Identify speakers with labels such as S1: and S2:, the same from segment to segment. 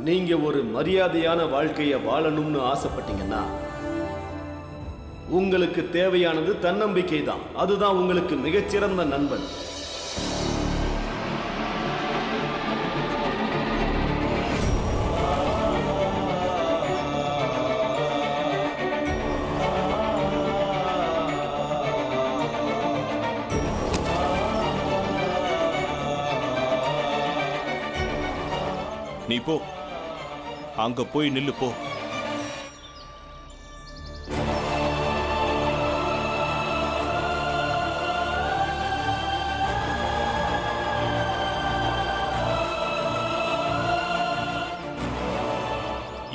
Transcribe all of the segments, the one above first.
S1: நீங்க ஒரு மரியாதையான வாழ்க்கையை வாழணும்னு ஆசைப்பட்டீங்கன்னா உங்களுக்கு தேவையானது தன்னம்பிக்கை தான். அதுதான் உங்களுக்கு மிகச்சிறந்த நண்பன்.
S2: நீ போ, அங்க போய் நில்லு போ.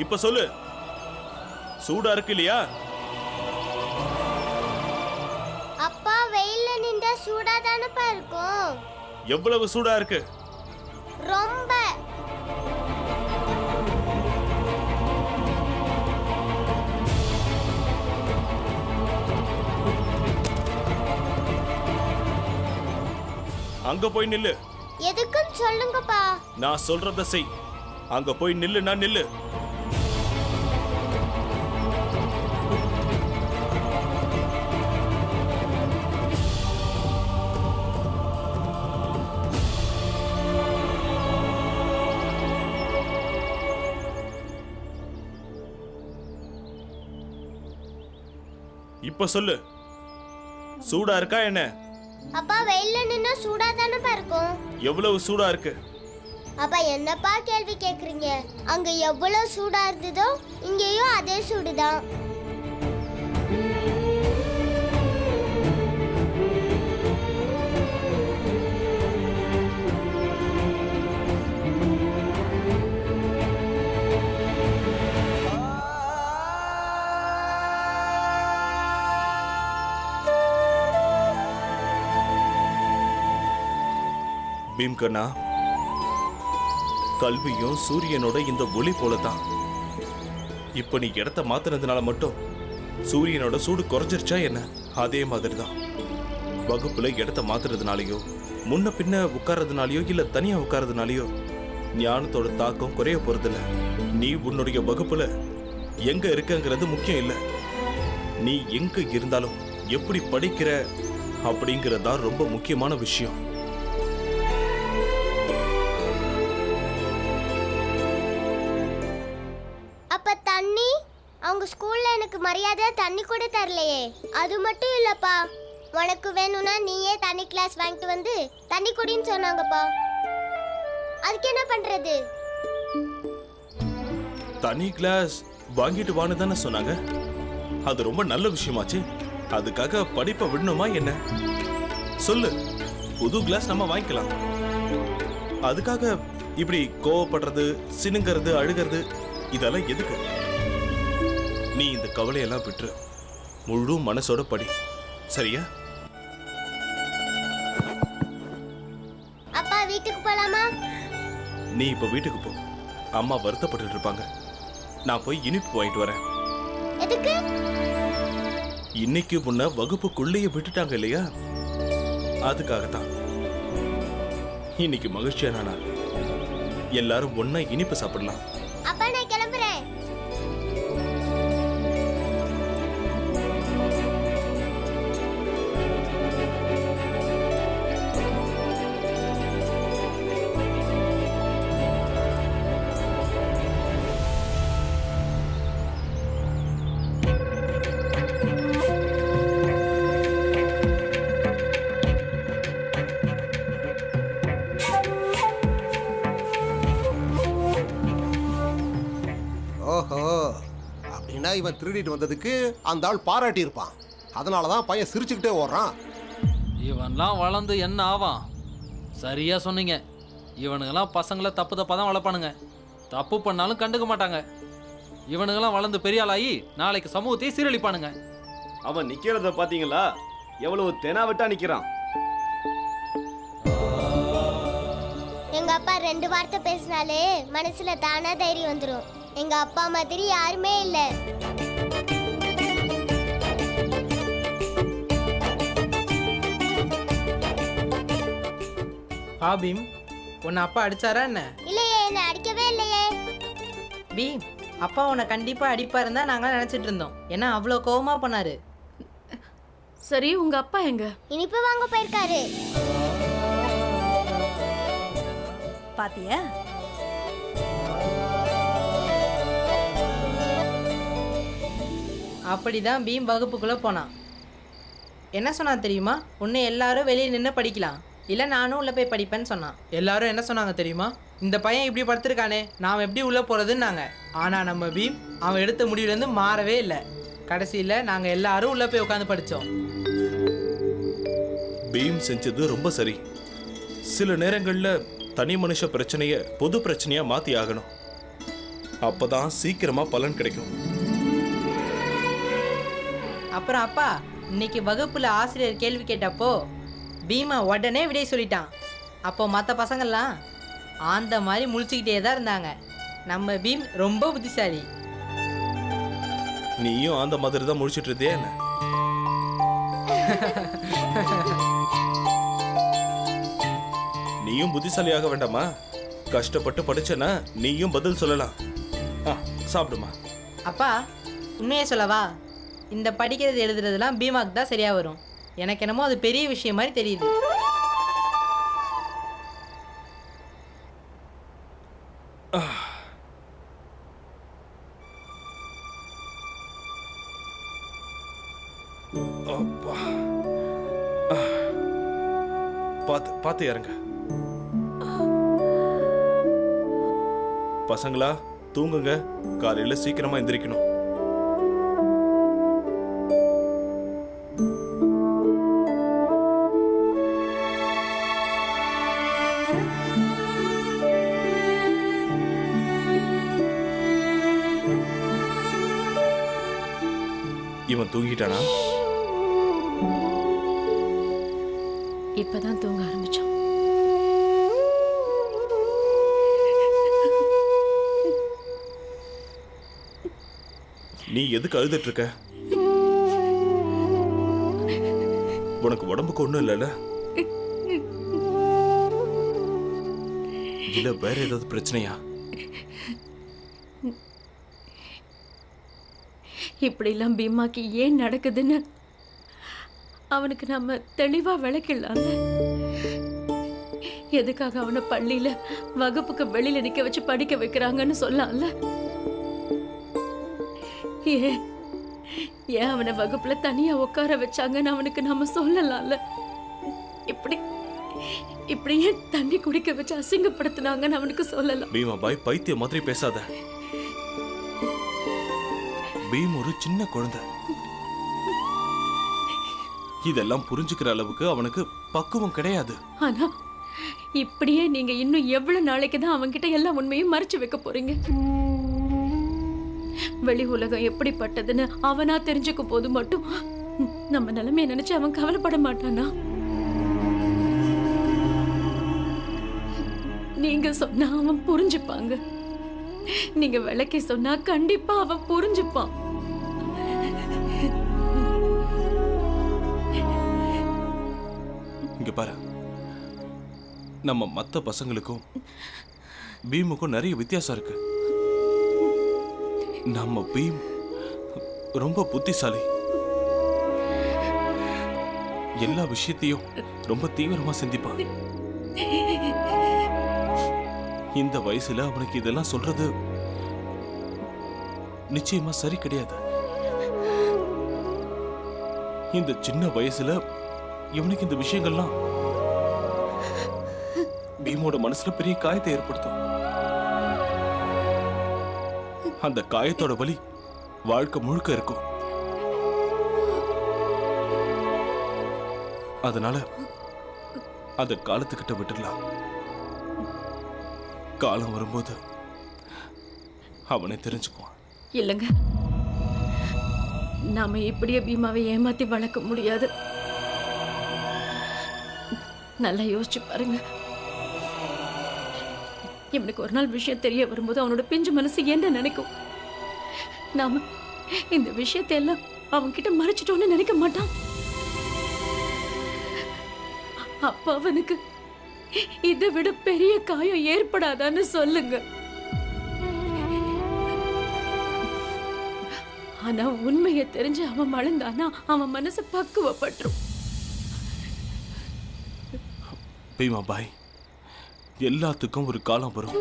S2: இப்ப சொல்லு, சூடா இருக்கு இல்லையா?
S3: அப்பா வெயில்ல நின்றா சூடா தானப்பா இருக்கும்.
S2: எவ்வளவு சூடா இருக்கு?
S3: ரொம்ப.
S2: அங்க போய் நில்லு.
S3: எதுக்குன்னு சொல்லுங்கப்பா.
S2: நான் சொல்றத செய். அங்க போய் நில்லு, நான் நில்லு. இப்ப சொல்லு, சூடா இருக்கா என்ன?
S3: அப்பா வெயில்ல நின்னா சூடா தானப்பா இருக்கும்.
S2: எவ்வளவு சூடா இருக்கு?
S3: அப்பா என்னப்பா கேள்வி கேக்குறீங்க? அங்க எவ்வளவு சூடா இருந்ததோ இங்கேயும் அதே சூடுதான்.
S2: பீம்கண்ணா, கல்வியும் சூரியனோட இந்த ஒளி போலதான். இப்ப நீ இடத்த மாத்தினதுனால மட்டும் சூரியனோட சூடு குறைஞ்சிருச்சா என்ன? அதே மாதிரிதான் வகுப்புல இடத்த மாத்துறதுனாலயோ முன்ன பின்ன உட்கார்றதுனாலயோ இல்ல தனியா உட்கார்றதுனாலயோ ஞானத்தோட தாக்கம் குறைய போறதில்ல. நீ உன்னுடைய வகுப்புல எங்க இருக்கங்கிறது முக்கியம் இல்ல, நீ எங்க இருந்தாலும் எப்படி படிக்கிற அப்படிங்கறதா ரொம்ப முக்கியமான விஷயம்.
S3: அவங்க ஸ்கூல்ல எனக்கு மரியாதை தண்ணி கூட தரலையே. அது மட்டும் இல்லப்பா, உனக்கு வேணும்னா நீயே தண்ணி கிளாஸ் வாங்கிட்டு வந்து தண்ணி குடின்னு சொன்னாங்கப்பா. அதுக்கு என்ன பண்றது?
S2: தண்ணி கிளாஸ் வாங்கிட்டு வான்னு தானே சொன்னாங்க. அது ரொம்ப நல்ல விஷயமாச்சு. அதுக்காக படிப்பை விடணுமா என்ன? சொல்லு, புது கிளாஸ் நம்ம வாங்கிக்கலாம். அதுக்காக இப்படி கோவப்படுறது, சினுங்கிறது, அழுகிறது இதெல்லாம் எதுக்கு? நீ இந்த கவலையெல்லாம் விட்டு முழு மனசோட படி, சரியா?
S3: அப்பா வீட்டுக்கு போலாமா?
S2: நீ இப்ப வீட்டுக்கு போ. அம்மா வருத்தப்பட்டு இருப்பாங்க. நான் போய் இனிப்பு வாங்கிட்டு வரேன்.
S3: எதுக்கு?
S2: இன்னைக்கு முன்ன வகுப்புக்குள்ளேயே விட்டுட்டாங்க இல்லையா, அதுக்காகத்தான். இன்னைக்கு மகிழ்ச்சியான நாள், எல்லாரும் ஒன்னா இனிப்பு சாப்பிடலாம்.
S3: அப்பா நான் கிளம்புறேன்.
S4: ஓஹோ, அப்படின்னா இவன் திருடிட்டு வந்ததுக்கு அந்த ஆள் பாராட்டி இருப்பான். அதனாலதான் பையன் சிரிச்சுக்கிட்டே ஓடுறான்.
S5: இவன்லாம் வளர்ந்து என்ன ஆவான்? சரியா சொன்னீங்க. இவனுங்கெல்லாம் பசங்களை தப்பு தப்பாக தான் வளர்ப்பானுங்க. தப்பு பண்ணாலும் கண்டுக்க மாட்டாங்க. இவனுங்கெல்லாம் வளர்ந்து பெரிய ஆளாகி நாளைக்கு சமூகத்தை சீரழிப்பானுங்க.
S1: அவன் நிக்கிறத பாத்தீங்களா? எவ்வளவு தெனாவட்டா நிக்கிறான்.
S3: எங்க அப்பா 2 வார்த்தை பேசினாலே மனசுல தானா தைரியம் வந்துடும். எங்க அப்பா மாதிரி யாருமே இல்ல.
S6: ஆபிம், உன்னை அப்பா அடிச்சாரா என்ன?
S3: இல்லையே, என்ன அடிக்கவே இல்லையே.
S6: பீம், அப்பா உன்னை கண்டிப்பா அடிப்பாருன்னு தான் நாங்களாம் நினைச்சிட்டு இருந்தோம். ஏன்னா அவ்வளோ கோவமா பண்ணாரு.
S7: சரி, உங்க அப்பா எங்க?
S3: இனிப்பு வாங்க போயிருக்காரு.
S8: பாத்தியா?
S6: அப்படிதான் பீம் வகுப்புக்குள்ள போனான். என்ன சொன்னா தெரியுமா? உன்னை எல்லாரும் வெளியே நின்று படிக்கலாம், இல்லை நானும் உள்ள போய் படிப்பேன்னு சொன்னான். எல்லாரும் என்ன சொன்னாங்க தெரியுமா? இந்த பையன் இப்படி படுத்திருக்கானே, நாம் எப்படி உள்ள போறதுன்னாங்க. ஆனா நம்ம பீம் அவன் எடுத்த முடிவுலேருந்து மாறவே இல்லை. கடைசியில் நாங்கள் எல்லாரும் உள்ள போய் உட்காந்து படித்தோம்.
S2: பீம் செஞ்சது ரொம்ப சரி. சில நேரங்கள்ல தனி மனுஷ பிரச்சனைய பொது பிரச்சனையா மாத்தி ஆகணும். அப்பதான் சீக்கிரமா பலன் கிடைக்கும்.
S6: அப்புறம் அப்பா, இன்னைக்கு வகுப்புல ஆசிரியர் கேள்வி கேட்டப்போ பீமா உடனே விடை சொல்லிட்டான். அப்போ மற்ற பசங்கள்லாம் அந்த மாதிரி முழிச்சுக்கிட்டே தான் இருந்தாங்க. நம்ம பீம் ரொம்ப புத்திசாலி.
S2: நீயும் அந்த மாதிரி தான் முடிச்சிட்டு இருந்தியா என்ன? நீயும் புத்திசாலியாக வேண்டாமா? கஷ்டப்பட்டு படிச்சனா நீயும் பதில் சொல்லலாம். சாப்பிடுமா.
S6: அப்பா, உண்மையே சொல்லவா? இந்த படிக்கிறது எழுதுறதுலாம் பீமாக்கு தான் சரியா வரும். எனக்கு என்னமோ அது பெரிய விஷயம் மாதிரி தெரியுது.
S2: பாத்து பாத்து இறங்க. பசங்களா தூங்குங்க, காலையில சீக்கிரமா எந்திரிக்கணும். இவன் தூங்கிட்டானா?
S7: இப்பதான் தூங்க ஆரம்பிச்சோம்.
S2: நீ எதுக்கு அழுதுட்டு இருக்க? உனக்கு உடம்புக்கு ஒண்ணும் இல்லைல்ல? இல்ல வேற ஏதாவது பிரச்சனையா?
S7: இப்படிலாம் பீமாக்கு ஏன் நடக்குதுன்னு அவனுக்கு நம்ம தெளிவா விளக்கிடலாம்ல. எதுக்காக அவனை பள்ளியில வகுப்புக்கு வெளியில நிக்க வச்சு படிக்க வைக்கிறாங்கன்னு சொல்லலாம்ல. ஏன் அவனை வகுப்புல தனியா உட்கார வச்சாங்கன்னு அவனுக்கு நம்ம சொல்லலாம்ல. இப்படி ஏன் தண்ணி குடிக்க வச்சு அசிங்கப்படுத்தினாங்கன்னு அவனுக்கு சொல்லலாம்.
S2: பீமா பாய், பைத்திய மாதிரி பேசாத. பீம் ஒரு சின்ன குழந்தை. இதெல்லாம் புரிஞ்சுக்கிற அளவுக்கு அவனுக்கு பக்குவம் கிடையாது.
S7: ஆனா இப்படியே நீங்க இன்னும் எவ்வளவு நாளைக்கு தான் அவன்கிட்ட எல்லா உண்மையும் மறைச்சு வைக்க போறீங்க? வெளி உலகம் எப்படிப்பட்டதுன்னு அவனா தெரிஞ்சுக்க போது மட்டும் நம்ம நிலைமையை நினைச்சு அவன் கவலைப்பட மாட்டானா? நீங்க சொன்னா அவன் புரிஞ்சுப்பாங்க. நீங்க விளக்கி சொன்னா கண்டிப்பா அவன் புரிஞ்சுப்பான்.
S2: இங்க பாரு, நம்ம மத்த பசங்களுக்கும் பீமுக்கும் நிறைய வித்தியாசம் இருக்கு. நம்ம பீம் ரொம்ப புத்திசாலி. எல்லா விஷயத்தையும் ரொம்ப தீவிரமா சிந்திப்பான். இந்த வயசுல அவனுக்கு இதெல்லாம் சொல்றது நிச்சயமா சரி கிடையாது. இந்த சின்ன வயசுல இவனுக்கு இந்த விஷயங்கள்லாம் பீமோட மனசுல பெரிய காயத்தை ஏற்படுத்தும். அந்த காயத்தோட வலி வாழ்க்கை முழுக்க இருக்கும். அதனால அந்த காலத்துக்கிட்ட விட்டுடலாம். காலம் வரும்போது அவனை தெரிஞ்சுக்குவான்.
S7: இல்லைங்க, நாம இப்படியே பீமாவை ஏமாத்தி வளர்க்க முடியாது. நல்லா யோசிச்சு பாருங்க. இவனுக்கு ஒரு நாள் விஷயம் தெரிய வரும்போது அவனோட பிஞ்சு மனசு என்ன நினைக்கும்? நாம இந்த விஷயத்தை எல்லாம் அவன்கிட்ட மறைச்சிட்டோன்னு நினைக்க மாட்டான். அப்ப அவனுக்கு இதை விட பெரிய காயம் ஏற்படாதான்னு சொல்லுங்க. ஆனா உண்மையை தெரிஞ்சு அவன் வளர்ந்தானா அவன் மனசு பக்குவப்பட்டுரும்.
S2: பீமா பாய், எல்லாத்துக்கும் ஒரு காலம் வரும்.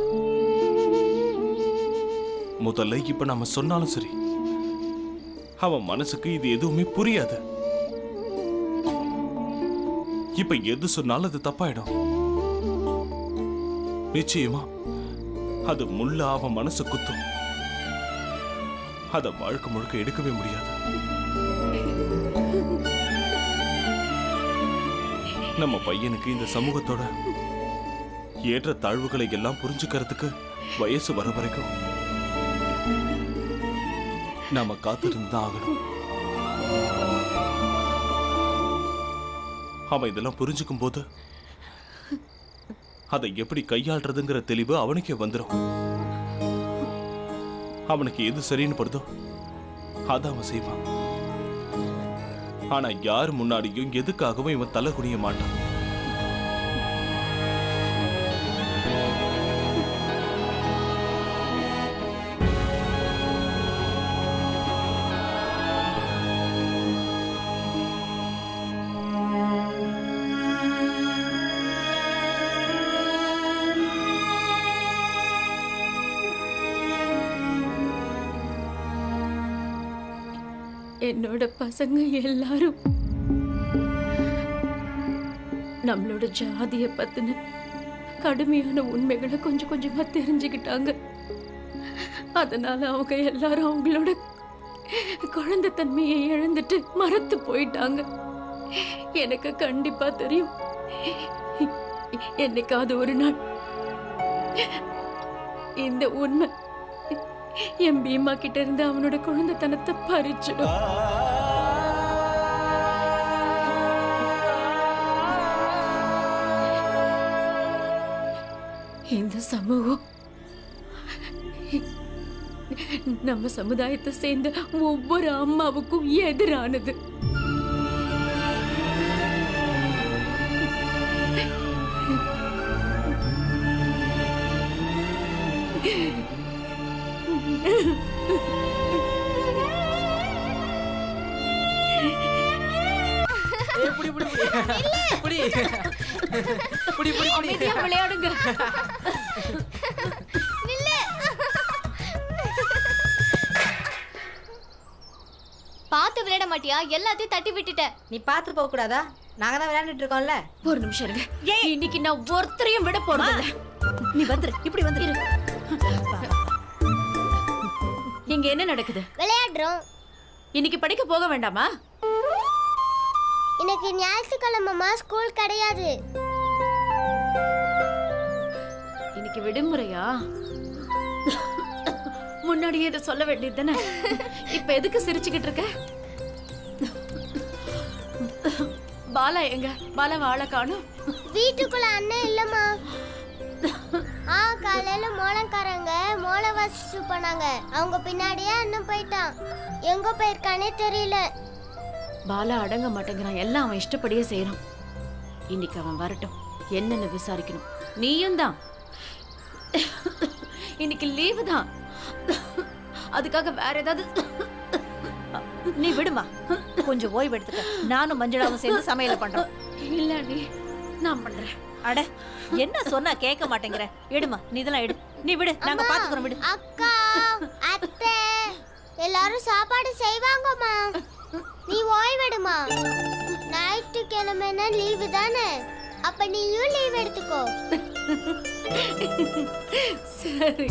S2: முதல்ல இப்ப நம்ம சொன்னாலும் சரி, அவன் மனசுக்கு இது எதுவுமே புரியாது. இப்ப எது சொன்னாலும் அது தப்பாயிடும். நிச்சயமா அது முள்ள அவன் மனசு குத்தும். அத வாழ்க்கை முழுக்க எடுக்கவே முடியாது. நம்ம பையனுக்கு இந்த சமூகத்தோட ஏற்ற தாழ்வுகளை எல்லாம் புரிஞ்சுக்கிறதுக்கு வயசு வர வரைக்கும் நாம காத்திருந்து ஆகணும். அவன் இதெல்லாம் புரிஞ்சுக்கும் போது அதை எப்படி கையாள்றதுங்கிற தெளிவு அவனுக்கே வந்துடும். அவனுக்கு எது சரின்னு படுதோ அதை அவன் செய்வான். ஆனா யார் முன்னாடியும் எதுக்காகவும் இவன் தலை குனிய மாட்டான்.
S7: என்னோட பசங்க எல்லாரும் நம்மளோட ஜாதிய பத்தின கடுமையான உண்மைகளை கொஞ்சம் கொஞ்சமா தெரிஞ்சுக்கிட்டாங்க. அதனால அவங்க எல்லாரும் அவங்களோட குழந்தைத்தன்மையை இழந்துட்டு மறத்து போயிட்டாங்க. எனக்கு கண்டிப்பா தெரியும், என்னைக்காவது ஒரு நாள் இந்த உண்மை என் பீமா கிட்ட இருந்து அவனோட குழந்தைத்தனத்தை பறிச்சிடும். இந்த சமூகம் நம்ம சமுதாயத்தை சேர்ந்த ஒவ்வொரு அம்மாவுக்கும் எதிரானது. விளையாடுங்க.
S3: பார்த்து விளையாட மாட்டியா? எல்லாத்தையும் தட்டி விட்டுட்ட.
S6: நீ பார்த்து போக கூடாதா? நாங்க தான் விளையாண்டுட்டு இருக்கோம்ல.
S7: ஒரு நிமிஷம் இருங்க. இன்னைக்கு நான் ஒருத்தரையும் விட போறதில்ல.
S8: நீ வந்துரு, இப்படி வந்துரு.
S7: இங்க என்ன நடக்குது?
S3: விளையாடுறோம்.
S7: இன்னைக்கு படிக்க போக வேண்டாமா?
S3: இன்னைக்கு ஞாயிற்றுக்கிழமைமா, ஸ்கூல் கிடையாது.
S7: இன்னைக்கு விடுமுறையா? முன்னாடியே இதை சொல்ல வேண்டியது தானே. இப்ப எதுக்கு சிரிச்சுக்கிட்டு இருக்க? பாலா எங்க? பாலா வாழை காணும்.
S3: வீட்டுக்குள்ள அண்ணன் இல்லம்மா. காலையில மோளக்காரங்க மோளை வாசிச்சு போனாங்க. அவங்க பின்னாடியே அண்ணன் போயிட்டான். எங்க போயிருக்கானே தெரியல.
S7: பாலா அடங்க மாட்டேங்கிறான். எல்லாம் அவன் இஷ்டப்படியே செய்யறான். இன்னைக்கு அவன் வரட்டும், என்னன்னு விசாரிக்கணும். நீயும் தான். இன்னைக்கு லீவு தான். அதுக்காக வேற ஏதாவது?
S8: நீ விடுமா, கொஞ்சம் ஓய்வு எடுத்துக்க. நானும் மஞ்சளாவும் சேர்ந்து சமையல பண்றோம்.
S7: இல்ல நீ, நான் பண்றேன்.
S8: அட, என்ன சொன்னா கேட்க மாட்டேங்கிற. எடுமா, நீ இதெல்லாம் எடு. நீ விடு, நாங்க பாத்துக்கிறோம். விடு.
S3: அக்கா, அத்தை எல்லாரும் சாப்பாடு செய்வாங்கம்மா. நீ ஓய்வெடுமா. ஞாயிற்றுக்கிழமைனா லீவு தானே, அப்ப நீயும் லீவ் எடுத்துக்கோ.
S7: சரி.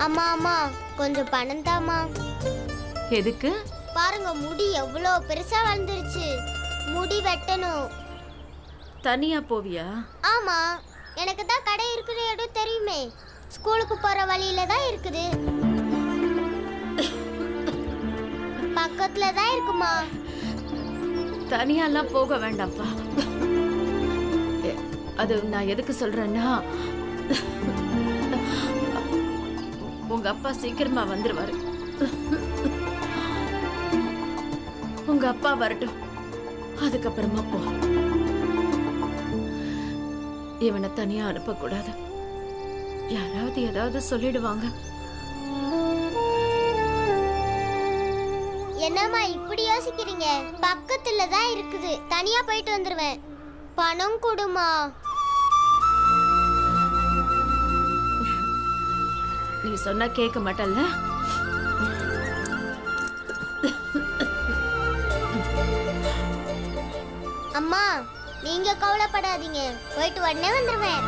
S3: அம்மா அம்மா, கொஞ்சம் பணம் தாம்மா.
S7: எதுக்கு?
S3: பாருங்க, முடி எவ்வளோ பெருசா வளர்ந்துருச்சு. முடி வெட்டணும்.
S7: தனியா போவியா?
S3: ஆமா, எனக்கு தான் கடை இருக்கிற இடம் தெரியுமே. ஸ்கூலுக்கு போற வழியில தான் இருக்குது. பக்கத்துல தான் இருக்குமா.
S7: தனியாலாம் போக வேண்டாம்ப்பா. அது நான் எதுக்கு சொல்றேன்னா, உங்க அப்பா சீக்கிரமா வந்துருவாரு. உங்க அப்பா வரட்டும், அதுக்கப்புறமா போ. இவனை தனியா அனுப்பக்கூடாது. யாராவது ஏதாவது சொல்லிடுவாங்க.
S3: என்னம்மா இப்படி யோசிக்கிறீங்க? பக்கத்துல தான் இருக்குது, தனியா போயிட்டு வந்துருவேன். பணம் கொடுமா.
S7: நீ சொன்னா கேட்க மாட்டல்ல?
S3: அம்மா நீங்க கவலைப்படாதீங்க, போயிட்டு உடனே வந்துருவேன்.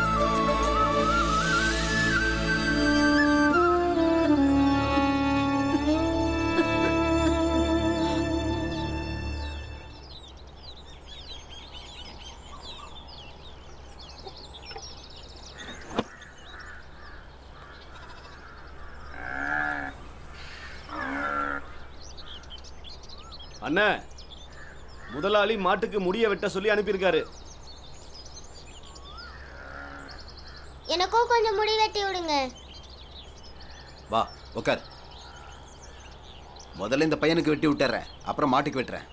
S1: அண்ணே, முதலாளி மாட்டுக்கு முடிய வெட்ட சொல்லி அனுப்பியிருக்காரு.
S3: எனக்கும் கொஞ்சம் முடி வெட்டி விடுங்க.
S9: வா உட்கார். முதல்ல இந்த பையனுக்கு வெட்டி விட்டுறேன், அப்புறம் மாட்டுக்கு வெட்டுறேன்.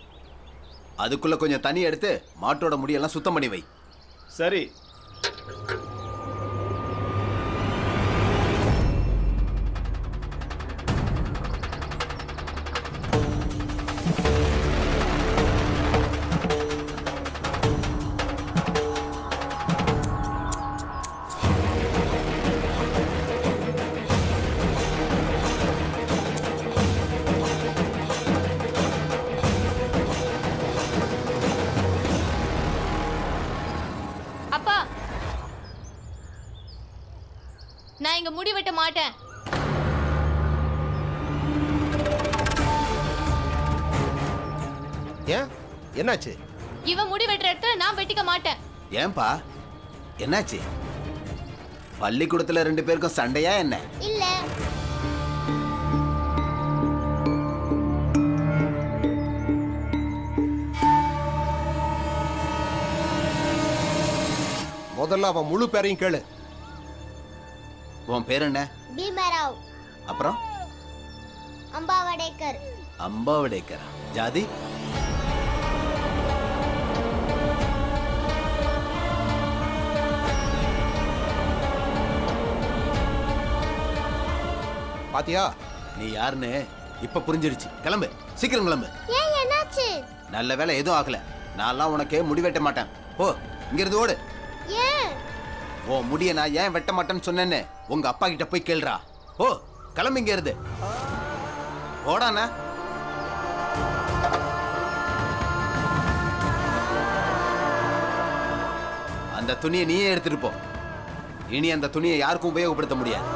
S9: அதுக்குள்ள கொஞ்சம் தண்ணி எடுத்து மாட்டோட முடியெல்லாம் சுத்தம் பண்ணி வை.
S1: சரி.
S10: அப்பா, நான் இங்க முடி வெட்ட மாட்டேன்.
S4: ஏன், என்னாச்சு?
S10: இவன் முடி வெட்டுற இடத்துல நான் வெட்டிக்க மாட்டேன்.
S9: ஏன்பா என்னாச்சு? பள்ளிக்கூடத்துல 2 பேருக்கும் சண்டையா என்ன?
S3: இல்ல,
S4: முதல்ல அவன் முழு பேரையும் கேளு.
S9: உன் பேர் என்ன?
S3: பீமராவ்
S9: அப்புறம்?
S3: அம்பாவடேக்கர்.
S9: அம்பாவடேக்கரா? ஜாதி?
S4: பாத்தியா?
S9: நீ யாருன்னு இப்ப புரிஞ்சிருச்சு. கிளம்பு, சீக்கிரம் கிளம்பு.
S3: ஏன், என்னாச்சு?
S9: நல்ல வேலை எதுவும் ஆகல. நான்லாம் உனக்கு முடி வெட்ட மாட்டேன். போ, இங்கிருந்து ஓடு.
S3: ஏன்?
S9: ஓ முடிய நான் ஏன் வெட்ட மாட்டேன்னு சொன்னேன்னு உங்க அப்பா கிட்ட போய் கேளுடா. ஓ கிளம்பு இங்க இருந்து. ஓடாண்ணா. அந்த துணியை நீயே எடுத்துட்டு போ. இனி அந்த துணியை யாருக்கும் உபயோகப்படுத்த முடியாது.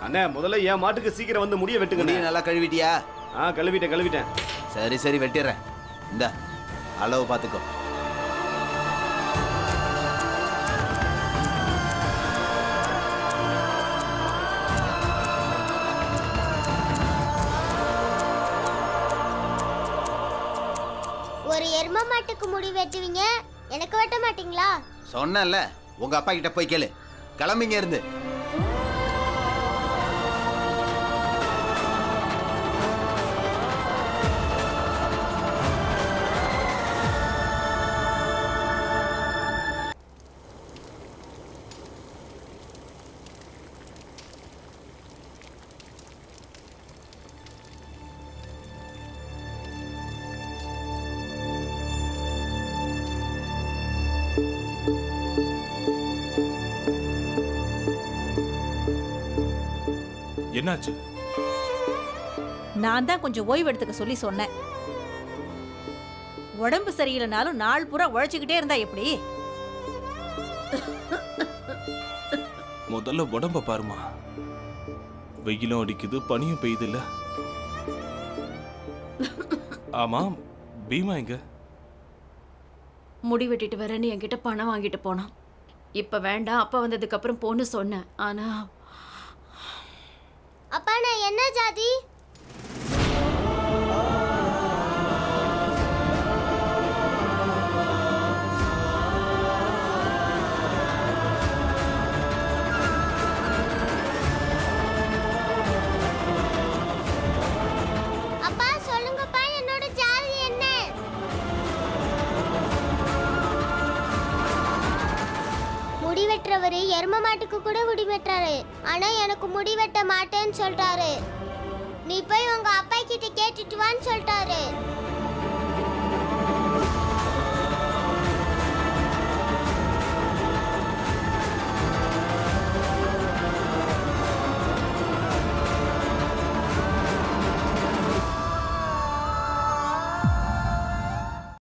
S1: அண்ணே, முதல்ல என் மாட்டுக்கு சீக்கிரம் வந்து முடிய வெட்டுங்க.
S9: துணியை நல்லா கழுவிட்டியா?
S1: கழுவிட்டேன்.
S9: சரி சரி வெட்டிடுறேன். இந்த அளவு பார்த்துக்கோ.
S3: ஒரு எரும மாட்டுக்கு முடி வெட்டுவீங்க, எனக்கு வெட்ட மாட்டீங்களா?
S9: சொன்னேன்ல, உங்க அப்பா கிட்ட போய் கேளு. கிளம்பிங்க இருந்து.
S2: என்னாச்சு?
S8: நான் தான் கொஞ்சம் ஓய்வு எடுத்துக்க சொல்லி சொன்னேன். உடம்பு சரியில்லைனாலும் நாள் பூரா உழைச்சிக்கிட்டே இருந்தா எப்படி?
S2: முதல்ல உடம்ப பாருமா. வெயிலும் அடிக்குது, பனியும் பெய்யுது இல்ல. ஆமா, பீமா எங்க?
S7: முடி வெட்டிட்டு வரேன்னு என்கிட்ட பணம் வாங்கிட்டு போனான். இப்ப வேண்டாம், அப்பா வந்ததுக்கு அப்புறம் போன்னு சொன்னேன். ஆனா
S3: அப்பா நான் என்ன ஜாதி? அப்பா சொல்லுங்கப்பா, என்னோட ஜாதி என்ன? முடி வெட்டுறவரு எரும மாட்டுக்கு கூட முடி வெட்டுறாரு, ஆனா எனக்கு முடி வெட்ட மாட்டேன்னு சொல்றாரு. நீ போய் உங்க அப்பா கிட்ட கேட்டுட்டு வான்னு சொல்லிட்டாரு.